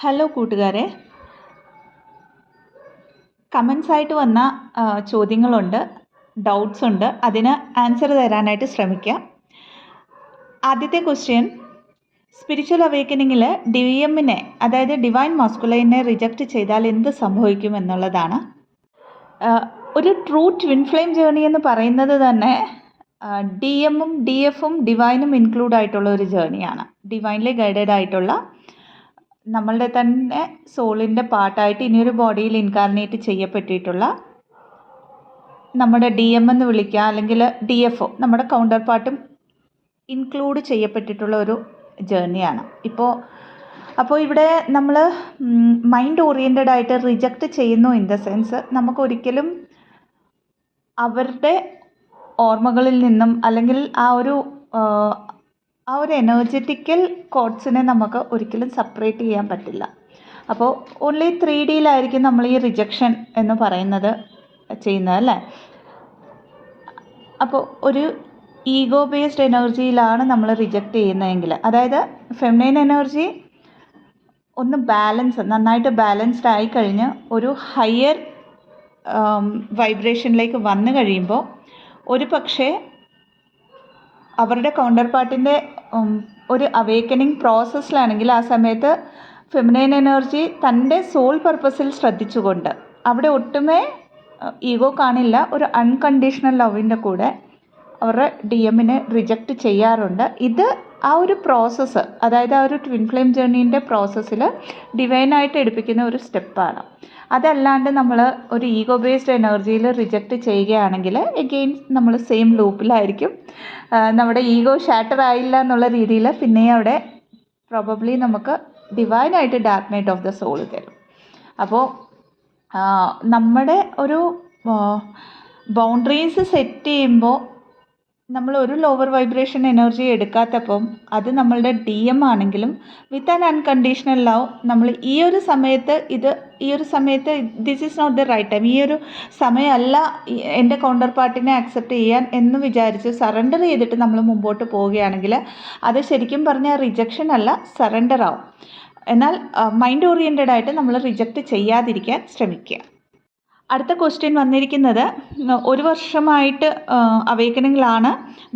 Hello കൂട്ടുകാരെ, comments ആയിട്ട് വന്ന ചോദ്യങ്ങളുണ്ട്, ഡൗട്ട്സ് ഉണ്ട്. അതിന് ആൻസർ തരാനായിട്ട് ശ്രമിക്കാം. ആദ്യത്തെ ക്വസ്റ്റ്യൻ, സ്പിരിച്വൽ അവേക്കനിങ്ങിൽ DMനെ അതായത് ഡിവൈൻ മാസ്കുലൈനെ റിജക്റ്റ് ചെയ്താൽ എന്ത് സംഭവിക്കും എന്നുള്ളതാണ്. ഒരു ട്രൂ ട്വിൻ ഫ്ലെയിം ജേർണി എന്ന് പറയുന്നത് തന്നെ DMും DFും ഡിവൈനും ഇൻക്ലൂഡ് ആയിട്ടുള്ള ഒരു ജേർണിയാണ്. ഡിവൈൻലി ഗൈഡഡ് ആയിട്ടുള്ള നമ്മളുടെ തന്നെ സോളിൻ്റെ പാർട്ടായിട്ട് ഇനിയൊരു ബോഡിയിൽ ഇൻകാർണേറ്റ് ചെയ്യപ്പെട്ടിട്ടുള്ള നമ്മുടെ DM എന്ന് വിളിക്കുക, അല്ലെങ്കിൽ DFO നമ്മുടെ കൗണ്ടർ പാർട്ടും ഇൻക്ലൂഡ് ചെയ്യപ്പെട്ടിട്ടുള്ള ഒരു ജേർണിയാണ്. അപ്പോൾ ഇവിടെ നമ്മൾ മൈൻഡ് ഓറിയൻറ്റഡ് ആയിട്ട് റിജക്റ്റ് ചെയ്യുന്നു. ഇൻ ദ സെൻസ് നമുക്കൊരിക്കലും അവരുടെ ഓർമ്മകളിൽ നിന്നും അല്ലെങ്കിൽ ആ ഒരു എനർജറ്റിക്കൽ കോഡ്സിനെ നമുക്ക് ഒരിക്കലും സെപ്പറേറ്റ് ചെയ്യാൻ പറ്റില്ല. അപ്പോൾ ഓൺലി 3Dയിലായിരിക്കും നമ്മൾ ഈ റിജക്ഷൻ എന്ന് പറയുന്നത് ചെയ്യുന്നത്, അല്ലേ? അപ്പോൾ ഒരു ഈഗോ ബേസ്ഡ് എനർജിയിലാണ് നമ്മൾ റിജക്റ്റ് ചെയ്യുന്നതെങ്കിൽ, അതായത് ഫെമിനൈൻ എനർജി ഒന്ന് നന്നായിട്ട് ബാലൻസ്ഡ് ആയി കഴിഞ്ഞ് ഒരു ഹയർ വൈബ്രേഷനിലേക്ക് വന്നു കഴിയുമ്പോൾ ഒരു പക്ഷേ അവരുടെ കൗണ്ടർ പാർട്ടിൻ്റെ ഒരു അവേക്കനിങ് പ്രോസസ്സിലാണെങ്കിൽ ആ സമയത്ത് ഫെമിനൈൻ എനർജി തൻ്റെ സോൾ പർപ്പസിൽ ശ്രദ്ധിച്ചുകൊണ്ട് അവിടെ ഒട്ടുമേ ഈഗോ കാണില്ല, ഒരു അൺകണ്ടീഷണൽ ലവിൻ്റെ കൂടെ അവരുടെ DMനെ റിജക്റ്റ് ചെയ്യാറുണ്ട്. ഇത് ആ ഒരു പ്രോസസ്സ്, അതായത് ആ ഒരു ട്വിൻ ഫ്ലെയിം ജേർണീൻ്റെ പ്രോസസ്സിൽ ഡിവൈനായിട്ട് എടുപ്പിക്കുന്ന ഒരു സ്റ്റെപ്പാണ്. അതല്ലാണ്ട് നമ്മൾ ഒരു ഈഗോ ബേസ്ഡ് എനർജിയിൽ റിജക്റ്റ് ചെയ്യുകയാണെങ്കിൽ എഗെയിൻ നമ്മൾ സെയിം ലൂപ്പിലായിരിക്കും. നമ്മുടെ ഈഗോ ഷാറ്റർ ആയില്ല എന്നുള്ള രീതിയിൽ പിന്നെ അവിടെ പ്രോബബ്ലി നമുക്ക് ഡിവൈനായിട്ട് dark night of the soul തരും. അപ്പോൾ നമ്മുടെ ഒരു ബൗണ്ടറീസ് സെറ്റ് ചെയ്യുമ്പോൾ നമ്മൾ ഒരു ലോവർ വൈബ്രേഷൻ എനർജി എടുക്കാത്തപ്പം അത് നമ്മളുടെ DM ആണെങ്കിലും വിത്ത് ആൻ അൺകണ്ടീഷണൽ ലവ് നമ്മൾ ഈ ഒരു സമയത്ത് this is not the right time, ഈ ഒരു സമയമല്ല എൻ്റെ കൗണ്ടർ പാർട്ടിനെ അക്സെപ്റ്റ് ചെയ്യാൻ എന്ന് വിചാരിച്ച് സറണ്ടർ ചെയ്തിട്ട് നമ്മൾ മുമ്പോട്ട് പോവുകയാണെങ്കിൽ അത് ശരിക്കും പറഞ്ഞാൽ റിജക്ഷൻ അല്ല, സറണ്ടർ ആവും. എന്നാൽ മൈൻഡ് ഓറിയൻറ്റഡ് ആയിട്ട് നമ്മൾ റിജക്റ്റ് ചെയ്യാതിരിക്കാൻ ശ്രമിക്കുക. അടുത്ത ക്വസ്റ്റ്യൻ വന്നിരിക്കുന്നത്, 1 വർഷമായിട്ട് അവേക്കനിങ്ങിലാണ്.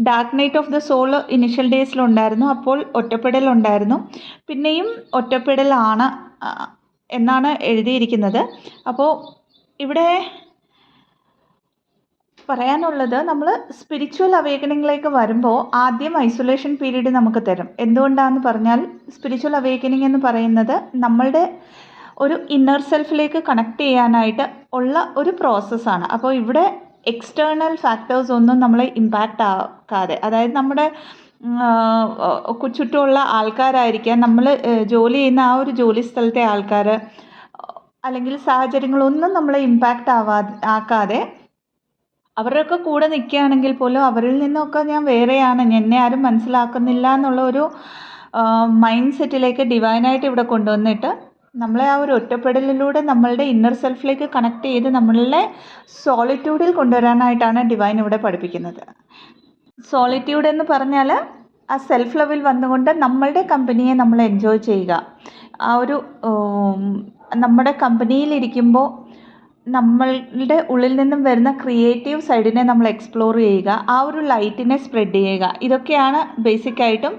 Dark night of the soul initial ഡേയ്സിലുണ്ടായിരുന്നു, അപ്പോൾ ഒറ്റപ്പെടലുണ്ടായിരുന്നു, പിന്നെയും ഒറ്റപ്പെടലാണ് എന്നാണ് എഴുതിയിരിക്കുന്നത്. അപ്പോൾ ഇവിടെ പറയാനുള്ളത്, നമ്മൾ സ്പിരിച്വൽ അവേക്കനിങ്ങിലേക്ക് വരുമ്പോൾ ആദ്യം ഐസൊലേഷൻ പീരീഡ് നമുക്ക് തരും. എന്തുകൊണ്ടാണെന്ന് പറഞ്ഞാൽ സ്പിരിച്വൽ അവേക്കനിങ് എന്ന് പറയുന്നത് നമ്മളുടെ ഒരു ഇന്നർ സെൽഫിലേക്ക് കണക്ട് ചെയ്യാനായിട്ട് ഉള്ള ഒരു പ്രോസസ്സാണ്. അപ്പോൾ ഇവിടെ എക്സ്റ്റേണൽ ഫാക്ടേഴ്സ് ഒന്നും നമ്മളെ ഇമ്പാക്റ്റ് ആക്കാതെ, അതായത് നമ്മുടെ ചുറ്റുമുള്ള ആൾക്കാരായിരിക്കാം, നമ്മൾ ജോലി ചെയ്യുന്ന ആ ഒരു ജോലി സ്ഥലത്തെ ആൾക്കാർ അല്ലെങ്കിൽ സാഹചര്യങ്ങളൊന്നും നമ്മളെ ഇമ്പാക്റ്റ് ആക്കാതെ അവരുടെയൊക്കെ കൂടെ നിൽക്കുകയാണെങ്കിൽ പോലും അവരിൽ നിന്നൊക്കെ ഞാൻ വേറെയാണ്, എന്നെ ആരും മനസ്സിലാക്കുന്നില്ല എന്നുള്ള ഒരു മൈൻഡ് സെറ്റിലേക്ക് ഡിവൈനായിട്ട് ഇവിടെ കൊണ്ടുവന്നിട്ട് നമ്മളെ ആ ഒരു ഒറ്റപ്പെടലിലൂടെ നമ്മളുടെ ഇന്നർ സെൽഫിലേക്ക് കണക്ട് ചെയ്ത് നമ്മളുടെ സോളിറ്റ്യൂഡിൽ കൊണ്ടുവരാനായിട്ടാണ് ഡിവൈൻ ഇവിടെ പഠിപ്പിക്കുന്നത്. സോളിറ്റ്യൂഡ് എന്ന് പറഞ്ഞാൽ ആ സെൽഫ് ലവിൽ വന്നുകൊണ്ട് നമ്മളുടെ കമ്പനിയെ നമ്മൾ എൻജോയ് ചെയ്യുക. ആ ഒരു നമ്മുടെ കമ്പനിയിലിരിക്കുമ്പോൾ നമ്മളുടെ ഉള്ളിൽ നിന്നും വരുന്ന ക്രിയേറ്റീവ് സൈഡിനെ നമ്മൾ എക്സ്പ്ലോർ ചെയ്യുക, ആ ഒരു ലൈറ്റിനെ സ്പ്രെഡ് ചെയ്യുക. ഇതൊക്കെയാണ് ബേസിക്കായിട്ടും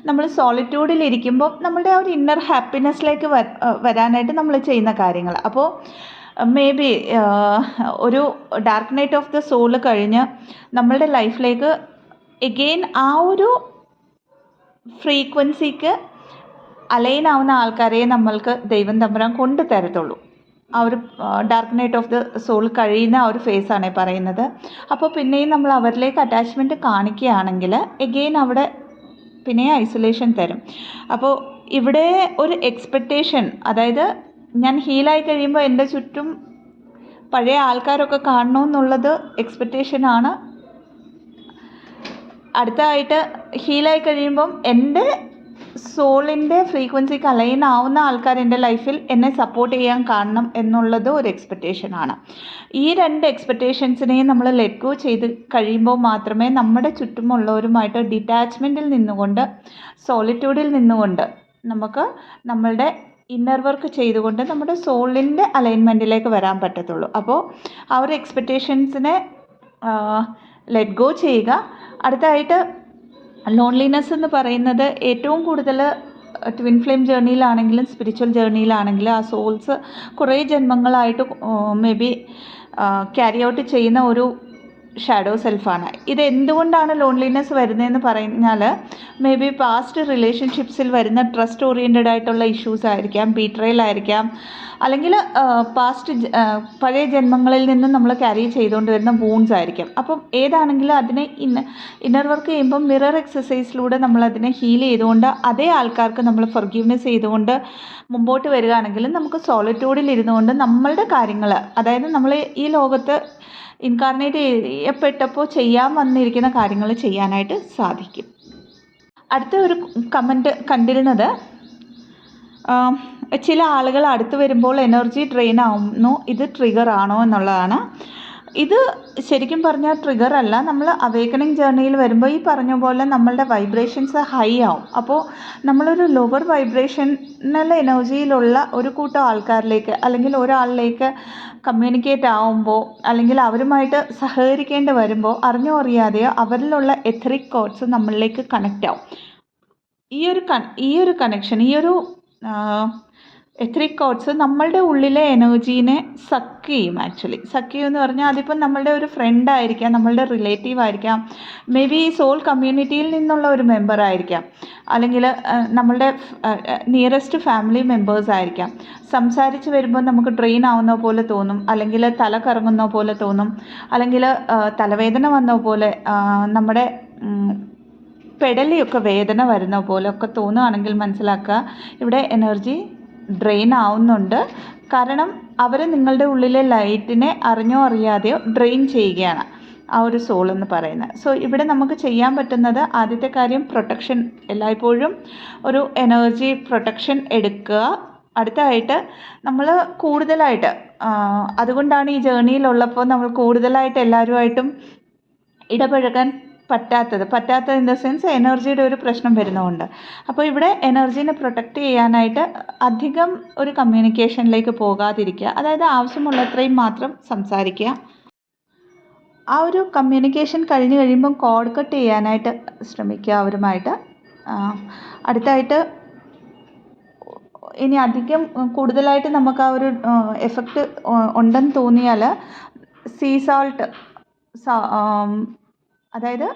നമ്മൾ സോളിറ്റ്യൂഡിലിരിക്കുമ്പോൾ നമ്മളുടെ ആ ഒരു ഇന്നർ ഹാപ്പിനെസ്സിലേക്ക് വരാനായിട്ട് നമ്മൾ ചെയ്യുന്ന കാര്യങ്ങൾ. അപ്പോൾ മേ ബി ഒരു dark night of the soul കഴിഞ്ഞ് നമ്മളുടെ ലൈഫിലേക്ക് എഗെയിൻ ആ ഒരു ഫ്രീക്വൻസിക്ക് അലൈൻ ആവുന്ന ആൾക്കാരെ നമ്മൾക്ക് ദൈവം തമ്പുരാൻ കൊണ്ടു തരത്തുള്ളൂ. ആ ഒരു dark night of the soul കഴിയുന്ന ആ ഒരു ഫേസാണ് പറയുന്നത്. അപ്പോൾ പിന്നെയും നമ്മൾ അവരിലേക്ക് അറ്റാച്ച്മെൻറ്റ് കാണിക്കുകയാണെങ്കിൽ എഗെയിൻ അവിടെ പിന്നെ ഐസൊലേഷൻ തരും. അപ്പോൾ ഇവിടെ ഒരു എക്സ്പെക്റ്റേഷൻ, അതായത് ഞാൻ ഹീലായി കഴിയുമ്പോൾ എൻ്റെ ചുറ്റും പഴയ ആൾക്കാരൊക്കെ കാണണമെന്നുള്ളത് എക്സ്പെക്റ്റേഷനാണ്. അടുത്തതായിട്ട് ഹീലായി കഴിയുമ്പം എൻ്റെ സോളിൻ്റെ ഫ്രീക്വൻസിക്ക് അലൈൻ ആവുന്ന ആൾക്കാർ എൻ്റെ ലൈഫിൽ എന്നെ സപ്പോർട്ട് ചെയ്യാൻ കാണണം എന്നുള്ളത് ഒരു എക്സ്പെക്റ്റേഷനാണ്. ഈ 2 എക്സ്പെക്റ്റേഷൻസിനെയും നമ്മൾ ലെറ്റ് ഗോ ചെയ്ത് കഴിയുമ്പോൾ മാത്രമേ നമ്മുടെ ചുറ്റുമുള്ളവരുമായിട്ട് ഡിറ്റാച്ച്മെൻറ്റിൽ നിന്നുകൊണ്ട്, സോളിറ്റ്യൂഡിൽ നിന്നുകൊണ്ട് നമുക്ക് നമ്മളുടെ ഇന്നർ വർക്ക് ചെയ്തുകൊണ്ട് നമ്മുടെ സോളിൻ്റെ അലൈൻമെൻറ്റിലേക്ക് വരാൻ പറ്റത്തുള്ളൂ. അപ്പോൾ ആ ഒരു എക്സ്പെക്റ്റേഷൻസിനെ ലെറ്റ് ഗോ ചെയ്യുക. അടുത്തായിട്ട് ലോൺലിനെസ് എന്ന് പറയുന്നത് ഏറ്റവും കൂടുതൽ ട്വിൻ ഫ്ലെയിം ജേർണിയിലാണെങ്കിലും സ്പിരിച്വൽ ജേർണിയിലാണെങ്കിലും ആ സോൾസ് കുറേ ജന്മങ്ങളായിട്ട് മേ ബി ക്യാരി ഔട്ട് ചെയ്യുന്ന ഒരു ഷാഡോ സെൽഫാണ്. ഇത് എന്തുകൊണ്ടാണ് ലോൺലിനെസ് വരുന്നതെന്ന് പറഞ്ഞാൽ മേ ബി പാസ്റ്റ് റിലേഷൻഷിപ്സിൽ വരുന്ന ട്രസ്റ്റ് ഓറിയൻറ്റഡ് ആയിട്ടുള്ള ഇഷ്യൂസ് ആയിരിക്കാം, ബീട്രയൽ ആയിരിക്കാം, അല്ലെങ്കിൽ പഴയ ജന്മങ്ങളിൽ നിന്ന് നമ്മൾ ക്യാരി ചെയ്തുകൊണ്ട് വരുന്ന വൂൺസ് ആയിരിക്കാം. അപ്പം ഏതാണെങ്കിലും അതിനെ ഇന്നർ വർക്ക് ചെയ്യുമ്പം മിറർ എക്സസൈസിലൂടെ നമ്മളതിനെ ഹീൽ ചെയ്തുകൊണ്ട് അതേ ആൾക്കാർക്ക് നമ്മൾ ഫൊർഗീവ്നെസ് ചെയ്തുകൊണ്ട് മുമ്പോട്ട് വരികയാണെങ്കിൽ നമുക്ക് സോളിറ്റ്യൂഡിൽ ഇരുന്നുകൊണ്ട് നമ്മളുടെ കാര്യങ്ങൾ, അതായത് നമ്മൾ ഈ ലോകത്ത് ഇൻകാർണേറ്റ് ചെയ്യപ്പെട്ടപ്പോൾ ചെയ്യാൻ വന്നിരിക്കുന്ന കാര്യങ്ങൾ ചെയ്യാനായിട്ട് സാധിക്കും. അടുത്ത ഒരു കമൻറ്റ് കണ്ടിരുന്നത് ചില ആളുകൾ അടുത്ത് വരുമ്പോൾ എനർജി ഡ്രെയിൻ ആവുന്നു, ഇത് ട്രിഗർ ആണോ എന്നുള്ളതാണ്. ഇത് ശരിക്കും പറഞ്ഞാൽ ട്രിഗർ അല്ല. നമ്മൾ അവേക്കണിങ് ജേർണിയിൽ വരുമ്പോൾ ഈ പറഞ്ഞ പോലെ നമ്മളുടെ വൈബ്രേഷൻസ് ഹൈ ആവും. അപ്പോൾ നമ്മളൊരു ലോവർ വൈബ്രേഷണൽ എനർജിയിലുള്ള ഒരു കൂട്ടം ആൾക്കാരിലേക്ക് അല്ലെങ്കിൽ ഒരാളിലേക്ക് കമ്മ്യൂണിക്കേറ്റ് ആവുമ്പോൾ അല്ലെങ്കിൽ അവരുമായിട്ട് സഹകരിക്കേണ്ടി വരുമ്പോൾ അറിഞ്ഞോ അറിയാതെയോ അവരിലുള്ള എഥറിക് കോഡ്സ് നമ്മളിലേക്ക് കണക്റ്റ് ആവും. ഈ ഒരു കണക്ഷൻ, ഈ ഒരു എഥറിക് കോഡ്സ് നമ്മളുടെ ഉള്ളിലെ എനർജീനെ സക്ക് ചെയ്യും. ആക്ച്വലി സക്ക് ചെയ്യുമെന്ന് പറഞ്ഞാൽ അതിപ്പം നമ്മളുടെ ഒരു ഫ്രണ്ട് ആയിരിക്കാം, നമ്മളുടെ റിലേറ്റീവ് ആയിരിക്കാം, മേ ബി സോൾ കമ്മ്യൂണിറ്റിയിൽ നിന്നുള്ള ഒരു മെമ്പർ ആയിരിക്കാം, അല്ലെങ്കിൽ നമ്മളുടെ നിയറസ്റ്റ് ഫാമിലി മെമ്പേഴ്സ് ആയിരിക്കാം. സംസാരിച്ച് വരുമ്പോൾ നമുക്ക് ഡ്രെയിൻ ആവുന്ന പോലെ തോന്നും, അല്ലെങ്കിൽ തല കറങ്ങുന്ന പോലെ തോന്നും, അല്ലെങ്കിൽ തലവേദന വന്ന പോലെ, നമ്മുടെ പെടലിയൊക്കെ വേദന വരുന്ന പോലെ ഒക്കെ തോന്നുകയാണെങ്കിൽ മനസ്സിലാക്കുക ഇവിടെ എനർജി ഡ്രെയിൻ ആവുന്നുണ്ട്. കാരണം അവർ നിങ്ങളുടെ ഉള്ളിലെ ലൈറ്റിനെ അറിഞ്ഞോ അറിയാതെയോ ഡ്രെയിൻ ചെയ്യുകയാണ് ആ ഒരു സോൾ എന്ന് പറയുന്നത്. സോ ഇവിടെ നമുക്ക് ചെയ്യാൻ പറ്റുന്നത് ആദ്യത്തെ കാര്യം പ്രൊട്ടക്ഷൻ, എല്ലായ്പ്പോഴും ഒരു എനർജി പ്രൊട്ടക്ഷൻ എടുക്കുക. അടുത്തതായിട്ട് നമ്മൾ കൂടുതലായിട്ട്, അതുകൊണ്ടാണ് ഈ ജേർണിയിലുള്ളപ്പോൾ നമ്മൾ കൂടുതലായിട്ട് എല്ലാവരുമായിട്ടും ഇടപഴകാൻ പറ്റാത്തത് ഇൻ ദ സെൻസ് എനർജിയുടെ ഒരു പ്രശ്നം വരുന്നതുകൊണ്ട്. അപ്പോൾ ഇവിടെ എനർജീനെ പ്രൊട്ടക്റ്റ് ചെയ്യാനായിട്ട് അധികം ഒരു കമ്മ്യൂണിക്കേഷനിലേക്ക് പോകാതിരിക്കുക, അതായത് ആവശ്യമുള്ളത്രയും മാത്രം സംസാരിക്കുക. ആ ഒരു കമ്മ്യൂണിക്കേഷൻ കഴിഞ്ഞ് കഴിയുമ്പം കോഡ് കട്ട് ചെയ്യാനായിട്ട് ശ്രമിക്കുക അവരുമായിട്ട്. അടുത്തായിട്ട് ഇനി അധികം കൂടുതലായിട്ട് നമുക്ക് ആ ഒരു എഫക്റ്റ് ഉണ്ടെന്ന് തോന്നിയാൽ സീ സാൾട്ട്, അതായത്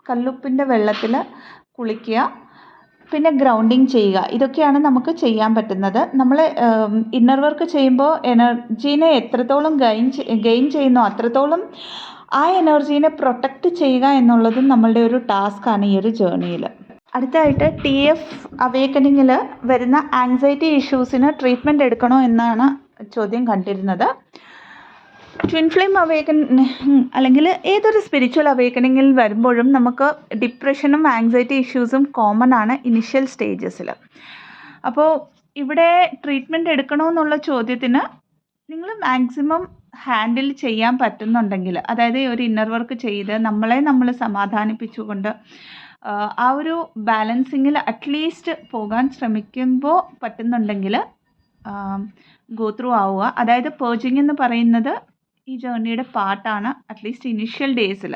കല്ലുപ്പിൻ്റെ വെള്ളത്തിൽ കുളിക്കുക, പിന്നെ ഗ്രൗണ്ടിങ് ചെയ്യുക. ഇതൊക്കെയാണ് നമുക്ക് ചെയ്യാൻ പറ്റുന്നത്. നമ്മൾ ഇന്നർ വർക്ക് ചെയ്യുമ്പോൾ എനർജീനെ എത്രത്തോളം ഗെയിൻ ചെയ്യുന്നോ അത്രത്തോളം ആ എനർജീനെ പ്രൊട്ടക്റ്റ് ചെയ്യുക എന്നുള്ളതും നമ്മളുടെ ഒരു ടാസ്ക്കാണ് ഈ ഒരു ജേർണിയിൽ. അടുത്തായിട്ട് TF അവേക്കനിങ്ങിൽ വരുന്ന ആങ്സൈറ്റി ഇഷ്യൂസിന് ട്രീറ്റ്മെൻറ്റ് എടുക്കണോ എന്നാണ് ചോദ്യം കണ്ടിരുന്നത്. ട്വിൻ ഫ്ലെയിം അവേക്കനിങ് അല്ലെങ്കിൽ ഏതൊരു സ്പിരിച്വൽ അവേക്കനിങ്ങിൽ വരുമ്പോഴും നമുക്ക് ഡിപ്രഷനും ആങ്സൈറ്റി ഇഷ്യൂസും കോമൺ ആണ് ഇനിഷ്യൽ സ്റ്റേജസിൽ. അപ്പോൾ ഇവിടെ ട്രീറ്റ്മെൻറ്റ് എടുക്കണമെന്നുള്ള ചോദ്യത്തിന് നിങ്ങൾ മാക്സിമം ഹാൻഡിൽ ചെയ്യാൻ പറ്റുന്നുണ്ടെങ്കിൽ, അതായത് ഒരു ഇന്നർ വർക്ക് ചെയ്ത് നമ്മൾ സമാധാനിപ്പിച്ചുകൊണ്ട് ആ ഒരു ബാലൻസിങ്ങിൽ അറ്റ്ലീസ്റ്റ് പോകാൻ ശ്രമിക്കുമ്പോൾ പറ്റുന്നുണ്ടെങ്കിൽ ഗോ ത്രൂ ആവുക. അതായത് പേർജിങ് എന്ന് പറയുന്നത് ഈ ജേർണിയുടെ പാർട്ടാണ്. അറ്റ്ലീസ്റ്റ് ഇനിഷ്യൽ ഡേയ്സിൽ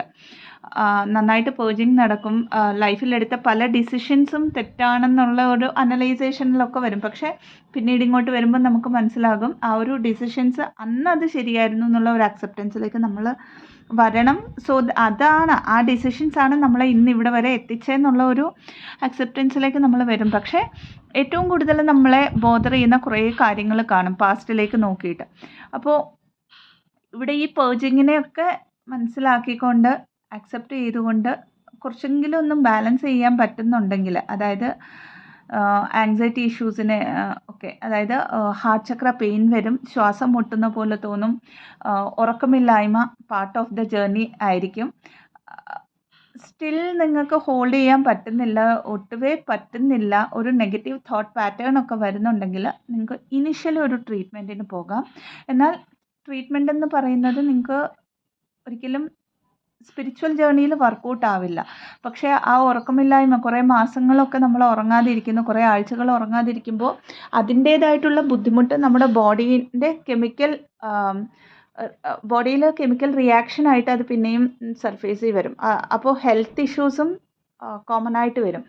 നന്നായിട്ട് പേർജിങ് നടക്കും. ലൈഫിലെടുത്ത പല ഡിസിഷൻസും തെറ്റാണെന്നുള്ള ഒരു അനലൈസേഷനിലൊക്കെ വരും. പക്ഷേ പിന്നീട് ഇങ്ങോട്ട് വരുമ്പോൾ നമുക്ക് മനസ്സിലാകും ആ ഒരു ഡിസിഷൻസ് അന്ന് അത് ശരിയായിരുന്നു എന്നുള്ള ഒരു അക്സെപ്റ്റൻസിലേക്ക് നമ്മൾ വരണം. സോ അതാണ്, ആ ഡിസിഷൻസാണ് നമ്മളെ ഇന്ന് ഇവിടെ വരെ എത്തിച്ചതെന്നുള്ള ഒരു അക്സെപ്റ്റൻസിലേക്ക് നമ്മൾ വരും. പക്ഷേ ഏറ്റവും കൂടുതൽ നമ്മളെ ബോദർ ചെയ്യുന്ന കുറേ കാര്യങ്ങൾ കാണും പാസ്റ്റിലേക്ക് നോക്കിയിട്ട്. അപ്പോൾ ഇവിടെ ഈ പേർജിങ്ങിനെയൊക്കെ മനസ്സിലാക്കിക്കൊണ്ട് അക്സെപ്റ്റ് ചെയ്തുകൊണ്ട് കുറച്ചെങ്കിലും ഒന്നും ബാലൻസ് ചെയ്യാൻ പറ്റുന്നുണ്ടെങ്കിൽ, അതായത് ആങ്സൈറ്റി ഇഷ്യൂസിനെ ഒക്കെ, അതായത് ഹാർട്ട് ചക്ര പെയിൻ വരും, ശ്വാസം മുട്ടുന്ന പോലെ തോന്നും, ഉറക്കമില്ലായ്മ പാർട്ട് ഓഫ് ദ ജേർണി ആയിരിക്കും. സ്റ്റിൽ നിങ്ങൾക്ക് ഹോൾഡ് ചെയ്യാൻ പറ്റുന്നില്ല, ഒട്ടുവേ പറ്റുന്നില്ല, ഒരു നെഗറ്റീവ് തോട്ട് പാറ്റേൺ ഒക്കെ വരുന്നുണ്ടെങ്കിൽ നിങ്ങൾക്ക് ഇനിഷ്യലി ഒരു ട്രീറ്റ്മെൻറ്റിന് പോകാം. എന്നാൽ ട്രീറ്റ്മെൻ്റ് എന്ന് പറയുന്നത് നിങ്ങൾക്ക് ഒരിക്കലും സ്പിരിച്വൽ ജേർണിയിൽ വർക്കൗട്ട് ആവില്ല. പക്ഷേ ആ ഉറക്കമില്ലായ്മ കുറേ മാസങ്ങളൊക്കെ നമ്മൾ ഉറങ്ങാതിരിക്കുന്നു, കുറേ ആഴ്ചകൾ ഉറങ്ങാതിരിക്കുമ്പോൾ അതിൻ്റേതായിട്ടുള്ള ബുദ്ധിമുട്ട് നമ്മുടെ ബോഡിയിൽ കെമിക്കൽ റിയാക്ഷനായിട്ട് അത് പിന്നെയും സർഫേസിൽ വരും. അപ്പോൾ ഹെൽത്ത് ഇഷ്യൂസും കോമൺ ആയിട്ട് വരും.